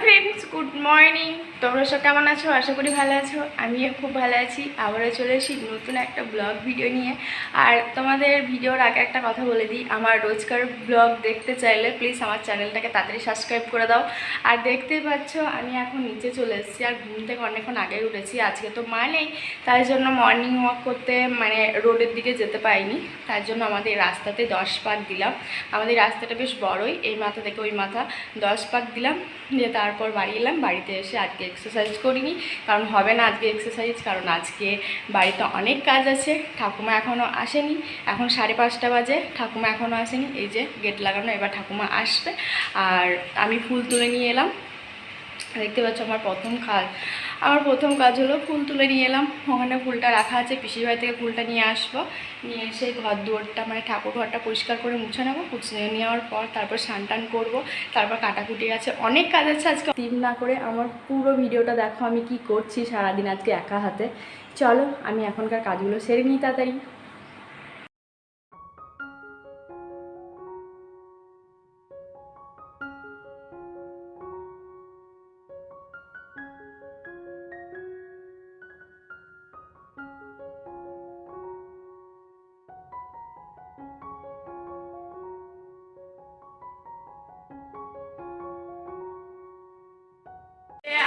Friends, good morning. তোমরা সব কেমন আছো? আশা করি ভালো আছো। আমিও খুব ভালো আছি। আবারও চলে এসেছি নতুন একটা ব্লগ ভিডিও নিয়ে। আর তোমাদের ভিডিওর আগে একটা কথা বলে দিই, আমার রোজকার ব্লগ দেখতে চাইলে প্লিজ আমার চ্যানেলটাকে তাড়াতাড়ি সাবস্ক্রাইব করে দাও। আর দেখতেই পাচ্ছ আমি এখন নিচে চলে এসেছি, আর ঘুম থেকে অনেকক্ষণ আগেই উঠেছি। আজকে তো মা নেই, তাই জন্য মর্নিং ওয়াক করতে মানে রোডের দিকে যেতে পারিনি। তার জন্য আমাদের রাস্তাতে 10 পাক দিলাম। আমাদের রাস্তাটা বেশ বড়ই, এই মাথা থেকে ওই মাথা 10 পাক দিলাম, দিয়ে তারপর বাড়ি এলাম। বাড়িতে এসে আজকে এক্সারসাইজ করিনি, কারণ হবে না আজকে এক্সারসাইজ, কারণ আজকে বাড়িতে অনেক কাজ আছে। ঠাকুমা এখনও আসেনি, এখন 5:30 বাজে, ঠাকুমা এখনও আসেনি। এই যে গেট লাগানো, এবার ঠাকুমা আসবে। আর আমি ফুল তুলে নিয়ে এলাম। দেখতে পাচ্ছ আমার প্রথম কাজ হলো ফুল তুলে নিয়ে এলাম। ওখানে ফুলটা রাখা আছে, পিসির বাড়ি থেকে ফুলটা নিয়ে আসবো। নিয়ে এসে ঘর দুয়ারটা মানে ঠাকুর ঘরটা পরিষ্কার করে মুছে নেবো। মুছে নেওয়ার পর তারপর স্নান টান করবো, তারপর কাটাকুটি আছে, অনেক কাজ আছে আজকে। টিপ না করে আমার পুরো ভিডিওটা দেখো আমি কি করছি সারাদিন আজকে একা হাতে। চলো আমি এখনকার কাজগুলো সেরে নিই তাড়াতাড়ি।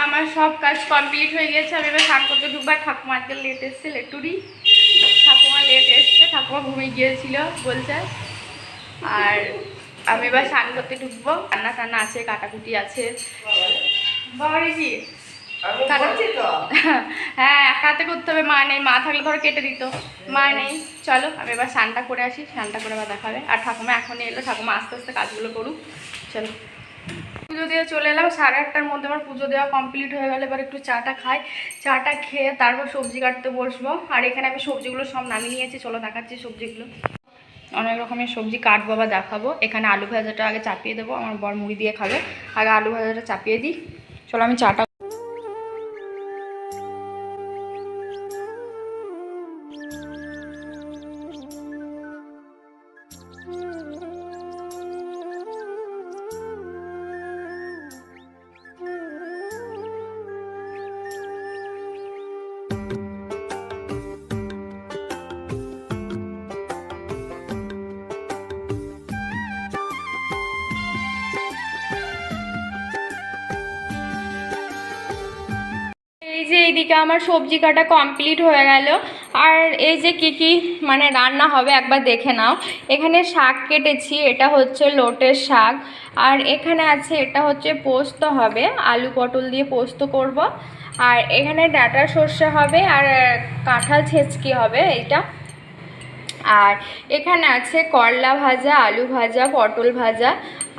আমার সব কাজ কমপ্লিট হয়ে গেছে। আমি এবার স্নান করতে ঢুকবার। ঠাকুমা আজকে লেট এসছে, লেটুরি ঠাকুমা লেট এসছে, ঠাকুমা ঘুমিয়ে গিয়েছিল বলছে। আর আমি এবার স্নান করতে ঢুকবো। রান্না টান্না আছে, কাটাকুটি আছে। কি হ্যাঁ, একা হাতে করতে হবে, মা নেই। মা থাকলে ধরো কেটে দিত, মা নেই। চলো আমি এবার স্নানটা করে আসি, স্নানটা করে আবার দেখাবে। আর ঠাকুমা এখনই এলো, ঠাকুমা আস্তে আস্তে কাজগুলো করুক। চলো পুজো দিয়ে চলে এলাম। 8:30টার মধ্যে আমার পুজো দেওয়া কমপ্লিট হয়ে গেলে এবার একটু চাটা খাই। চাটা খেয়ে তারপর সবজি কাটতে বসবো। আর এখানে আমি সবজিগুলো সব নামিয়ে নিয়েছি, চলো দেখাচ্ছি সবজিগুলো। অনেক রকমের সবজি কাটবো বা দেখাবো। এখানে আলু ভাজাটা আগে চাপিয়ে দেবো, আমার বর মুড়ি দিয়ে খাবে। আগে আলু ভাজাটা চাপিয়ে দিই। চলো আমি চাটা এইদিকে আমার সবজি কাটা কমপ্লিট হয়ে গেল। আর এই যে কি মানে রান্না হবে একবার দেখে নাও। এখানে শাক কেটেছি, এটা হচ্ছে লোটের শাক। আর এখানে আছে, এটা হচ্ছে পোস্ত হবে, আলু পটল দিয়ে পোস্ত করব। আর এখানে ডাঁটা সর্ষে হবে, আর কাঁঠাল ছেঁচকি হবে এইটা। আর এখানে আছে করলা ভাজা, আলু ভাজা, পটল ভাজা।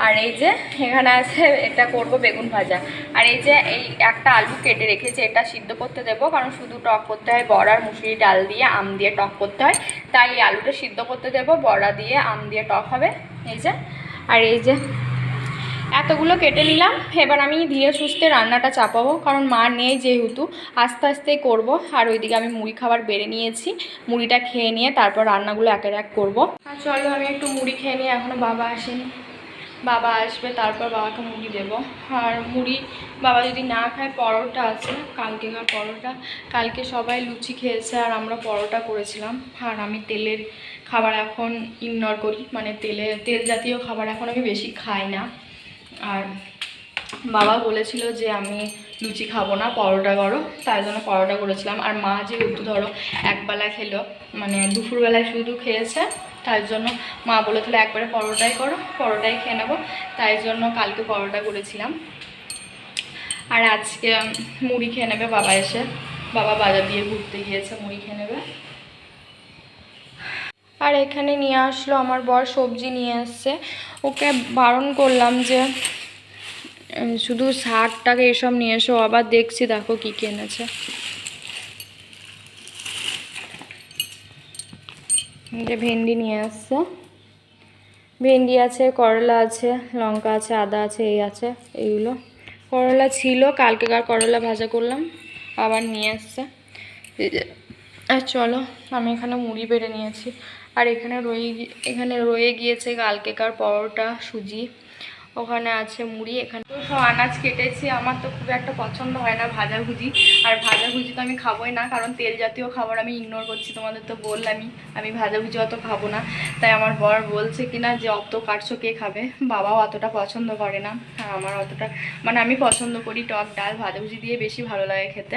আর এই যে এখানে আছে, এটা করব বেগুন ভাজা। আর এই যে এই একটা আলু কেটে রেখেছি, এটা সিদ্ধ করতে দেবো, কারণ শুধু টক করতে হয় বড়া আর মুসুরি ডাল দিয়ে, আম দিয়ে টক করতে হয়। তাই এই আলুটা সিদ্ধ করতে দেবো, বড়া দিয়ে আম দিয়ে টক হবে। এই যে আর এই যে এতগুলো কেটে নিলাম। এবার আমি ধীরে সুস্থে রান্নাটা চাপাবো, কারণ মা নেই যেহেতু, আস্তে আস্তেই করবো। আর ওইদিকে আমি মুড়ি খাবার বেড়ে নিয়েছি, মুড়িটা খেয়ে নিয়ে তারপর রান্নাগুলো একের এক করবো। আর চলো আমি একটু মুড়ি খেয়ে নিই, এখনও বাবা আসেনি। বাবা আসবে তারপর বাবাকে মুড়ি দেবো। আর মুড়ি বাবা যদি না খায়, পরোটা আছে কালকেকার পরোটা। কালকে সবাই লুচি খেয়েছে আর আমরা পরোটা করেছিলাম। আর আমি তেলের খাবার এখন ইগনোর করি, মানে তেল জাতীয় খাবার এখন আমি বেশি খাই না। আর বাবা বলেছিল যে আমি লুচি খাবো না, পরোটা করো, তাই জন্য পরোটা করেছিলাম। আর মা যেহেতু ধরো একবেলা খেলো, মানে দুপুরবেলায় শুধু খেয়েছে, তাই জন্য মা বলেছিল একবারে পরোটাই করো, পরোটাই খেয়ে নেবো। তাই জন্য কালকে পরোটা করেছিলাম। আর আজকে মুড়ি খেয়ে নেবে বাবা এসে। বাবা বাজার দিয়ে ঘুরতে গিয়েছে, মুড়ি খেয়ে নেবে। আর এখানে নিয়ে আসলো আমার বর, সবজি নিয়ে আসছে। ওকে বারণ করলাম যে শুধু শাকটাকে এসব নিয়ে এসো, আবার দেখছি দেখো কী এনেছে। যে ভেন্ডি নিয়ে আসছে, ভেন্ডি আছে, করলা আছে, লঙ্কা আছে, আদা আছে, এই আছে এইগুলো। করলা ছিল কালকেকার, করলা ভাজা করলাম, আবার নিয়ে আসছে। আর চলো আমি এখানে মুড়ি বেড়ে নিয়েছি। আর এখানে রয়ে গিয়েছে কালকেকার পরোটা, সুজি। ওখানে আছে মুড়ি, এখানে তো সব আনাজ কেটেছি। আমার তো খুব একটা পছন্দ হয় না ভাজাভুজি, আর ভাজাভুজি তো আমি খাবোই না, কারণ তেল জাতীয় খাবার আমি ইগনোর করছি। তোমাদের তো বললামই আমি ভাজাভুজি অত খাবো না। তাই আমার বর বলছে কিনা যে অত কাটছো কে খাবে, বাবাও অতটা পছন্দ করে না, আর আমার অতটা মানে আমি পছন্দ করি টক ডাল ভাজাভুজি দিয়ে বেশি ভালো লাগে খেতে,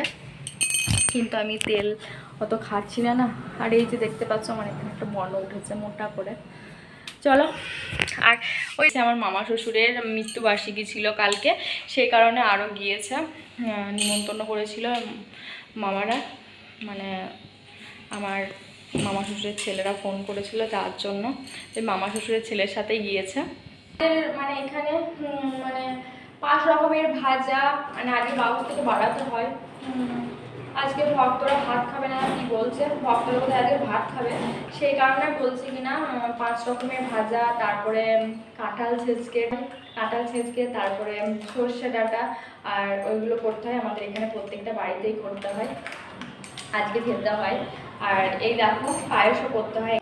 কিন্তু আমি তেল অত খাচ্ছি না না। আর এই যে দেখতে পাচ্ছ আমার এখানে একটা বর্ণ উঠেছে মোটা করে। চলো, আর ওই আমার মামা শ্বশুরের মৃত্যুবার্ষিকী ছিল কালকে, সেই কারণে আরও গিয়েছে, নিমন্ত্রণ করেছিল মামারা, মানে আমার মামা শ্বশুরের ছেলেরা ফোন করেছিল তার জন্য, ওই মামা শ্বশুরের ছেলের সাথেই গিয়েছে। মানে এখানে মানে 5 রকমের ভাজা, মানে আগে বাবু থেকে বাড়াতে হয়। আজকে ভক্তরা ভাত খাবে না কি বলছে, ভক্তরা বোধহয় আজকে ভাত খাবে, সেই কারণে বলছে কিনা 5 রকমের ভাজা, তারপরে কাঁঠাল ছেঁচকে তারপরে সর্ষে ডাঁটা, আর ওইগুলো করতে হয়। আমাদের এখানে প্রত্যেকটা বাড়িতেই করতে হয়, আজকে খেতে হয়। আর এই দেখো পায়েসও করতে হয়।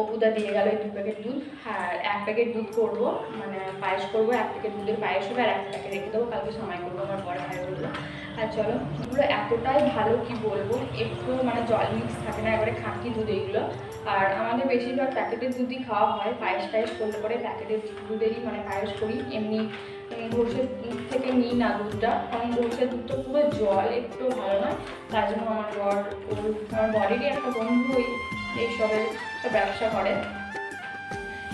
অপুদা দিয়ে গেল 2 প্যাকেট দুধ, আর 1 প্যাকেট দুধ করবো, মানে পায়েস করবো, 1 প্যাকেট দুধের পায়েস হবে, আর 1 প্যাকেট রেখে দেবো, কালকে সময় করবো আমার বড় ভাই বললো। আর চলো, এগুলো এতটাই ভালো কি বলবো, একটু মানে জল মিক্স থাকে না, একবারে খাঁটি দুধ এইগুলো। আর আমাদের বেশিরভাগ প্যাকেটের দুধই খাওয়া হয়, পায়েস টায়েস করলে পরে প্যাকেটের দুধেরই মানে পায়েস করি, এমনি ঘষের থেকে নিই না দুধটা, কারণ ঘষের দুধ তো পুরো জল, একটু ভালো না। তার জন্য আমার বরেরই একটা বন্ধু এইসবের ব্যবসা করে,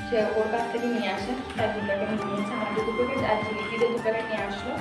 সে ওর কাছ থেকে নিয়ে আসে, তার 2 প্যাকেট নিয়েছে, আমাদের 2 প্যাকেট, আর ঝিলিকিদের 2 প্যাকেট নিয়ে আসলো।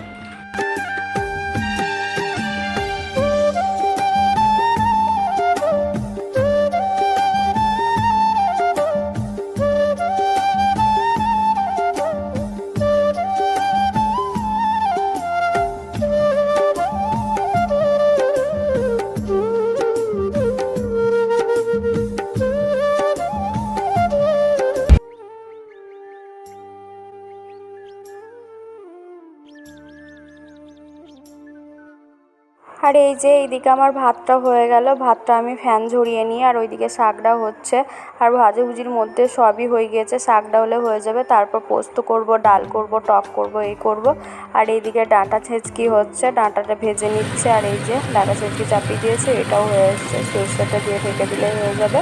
আর এই যে এইদিকে আমার ভাতটা হয়ে গেল, ভাতটা আমি ফ্যান ঝরিয়ে নিই, আর ওইদিকে শাকটা হচ্ছে, আর ভাজাভুজির মধ্যে সবই হয়ে গিয়েছে, শাকটা হলে হয়ে যাবে, তারপর পোস্ত করব, ডাল করব, টক করব, এই করব। আর এইদিকে ডাঁটা ছেঁচকি হচ্ছে, ডাঁটাটা ভেজে নিচ্ছে, আর এই যে ডাঁটা ছেঁচকি চাপিয়ে দিয়েছে, এটাও হয়ে এসছে, সরষেটা দিয়ে ঢেকে দিলেই হয়ে যাবে।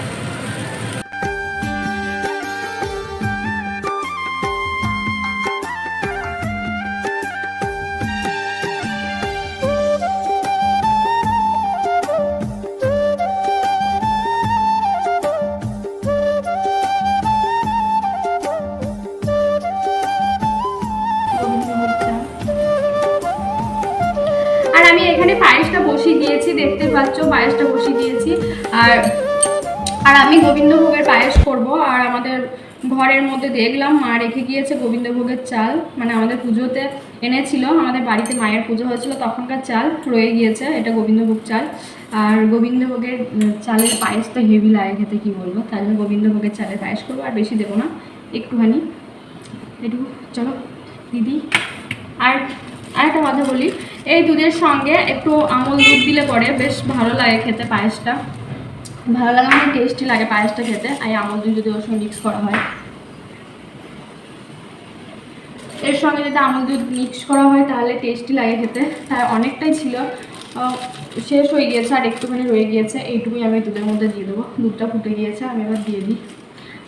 আর আমি এখানে পায়েসটা বসিয়ে দিয়েছি, দেখতে পাচ্ছ পায়েসটা বসিয়ে দিয়েছি। আর আর আমি গোবিন্দভোগের পায়েস করব। আর আমাদের ঘরের মধ্যে দেখলাম মা রেখে গিয়েছে গোবিন্দভোগের চাল, মানে আমাদের পুজোতে এনেছিল, আমাদের বাড়িতে মায়ের পুজো হয়েছিল তখনকার চাল রয়ে গিয়েছে, এটা গোবিন্দভোগ চাল। আর গোবিন্দভোগের চালের পায়েসটা হেভি লাগে খেতে, কি বলবো, তাই জন্য গোবিন্দভোগের চালের পায়েস করবো, আর বেশি দেবো না, একটুখানি, এটুকু। চলো দিদি, আর একটা কথা বলি, এই দুধের সঙ্গে একটু আমল দুধ দিলে পরে বেশ ভালো লাগে খেতে, পায়েসটা ভালো লাগে, মানে টেস্টি লাগে পায়েসটা খেতে। আর আমল দুধ যদি ওর সঙ্গে মিক্স করা হয়, এর সঙ্গে যদি আমল দুধ মিক্স করা হয় তাহলে টেস্টি লাগে খেতে। তাই অনেকটাই ছিল, শেষ হয়ে গিয়েছে, আর একটুখানি রয়ে গিয়েছে, এইটুকুই আমি দুধের মধ্যে দিয়ে দেবো। দুধটা ফুটে গিয়েছে, আমি এবার দিয়ে দিই।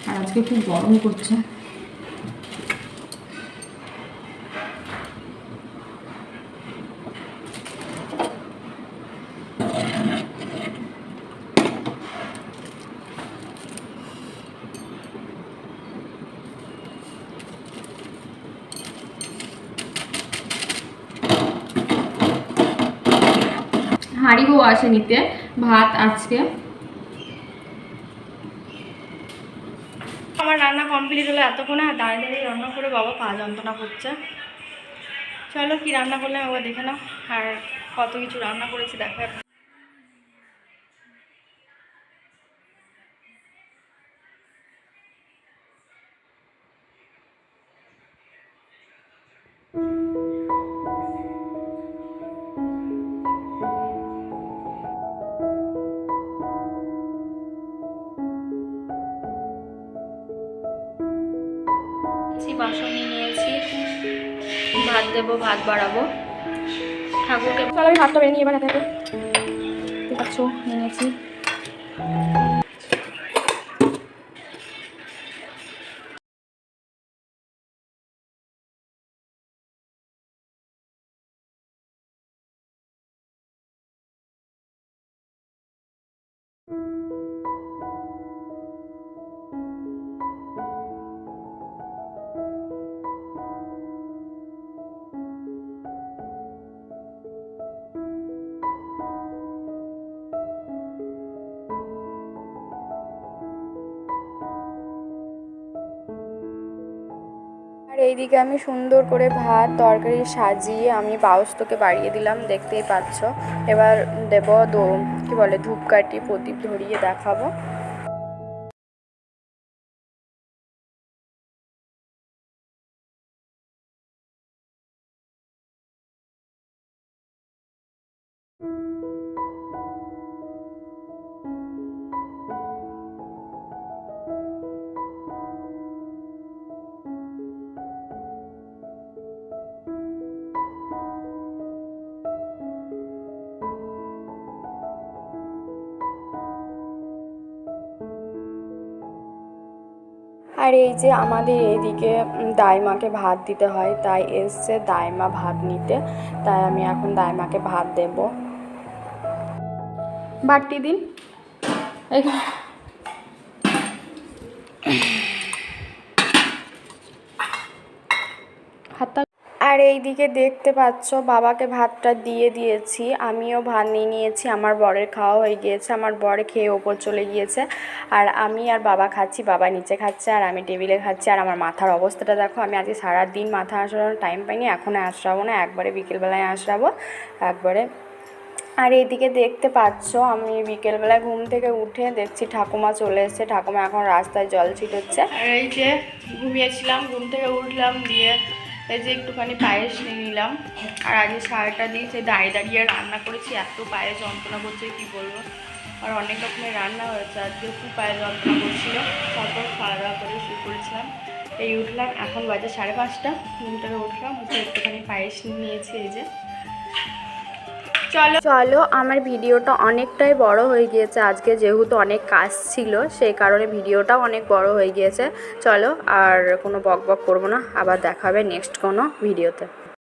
আর আজকে খুব গরম করছে। হাঁড়িও আসে নিতে ভাত আজকে। আমার রান্না কমপ্লিট হলো এতক্ষণে, আর দাঁড়িয়ে দাঁড়িয়ে রান্না করে বাবা পা যন্ত্রণা করছে। চলো কি রান্না করলাম একবার দেখে নাও, আর কত কিছু রান্না করেছি দেখো। বাসন নিয়ে নিয়েছি, দেবো, ভাত বাড়াবো ঠাকুরকে। চলো আমি ভাতটা বেড়ে নিয়ে এবার হাতে ঠিক আছে নিয়েছি। আর এইদিকে আমি সুন্দর করে ভাত তরকারি সাজিয়ে আমি বাউস্তকে বাড়িয়ে দিলাম, দেখতেই পাচ্ছ। এবার দেব কি বলে ধূপকাঠি প্রদীপ ধরিয়ে দেখাবো। আর এই যে আমাদের এইদিকে দাইমাকে ভাত দিতে হয়, তাই এসছে দাইমা ভাত নিতে, তাই আমি এখন দাইমাকে ভাত দেব। বাড়তি দিন হাতটা। আর এইদিকে দেখতে পাচ্ছ বাবাকে ভাতটা দিয়ে দিয়েছি, আমিও ভাত নিয়ে নিয়েছি, আমার বরের খাওয়া হয়ে গিয়েছে, আমার বর খেয়ে ওপর চলে গিয়েছে। আর আমি আর বাবা খাচ্ছি, বাবা নিচে খাচ্ছে আর আমি টেবিলে খাচ্ছি। আর আমার মাথার অবস্থাটা দেখো, আমি আজকে সারাদিন মাথা আঁচড়ানোর টাইম পাইনি, এখন আঁচড়াবো না, একবারে বিকেলবেলায় আঁচড়াবো একবারে। আর এইদিকে দেখতে পাচ্ছ আমি বিকেলবেলায় ঘুম থেকে উঠে দেখছি ঠাকুমা চলে এসেছে, ঠাকুমা এখন রাস্তায় জল ছিটাচ্ছে। আর এই যে ঘুমিয়েছিলাম, ঘুম থেকে উঠলাম, দিয়ে এই যে একটুখানি পায়েস নিয়ে নিলাম। আর আজকে সারাটা দিন সে দাঁড়িয়ে দাঁড়িয়ে রান্না করেছি, এত পায়ে যন্ত্রণা করছে কি বলবো। আর অনেক রকমের রান্না হয়েছে, আজকে খুব পায়ে যন্ত্রণা করছিল। তারপর খাওয়া দাওয়া করে শুরু করেছিলাম, এই উঠলাম, এখন বাজে 5:30, ঘুম থেকে উঠলাম, উঠে একটুখানি পায়েস নিয়েছি। এই যে চলো আমার ভিডিওটা অনেকটাই বড় হয়ে গিয়েছে আজকে, যেহেতু অনেক কাজ ছিল সেই কারণে ভিডিওটাও অনেক বড় হয়ে গিয়েছে। চলো আর কোনো বক বক করবো না, আবার দেখা হবে নেক্সট কোনো ভিডিওতে।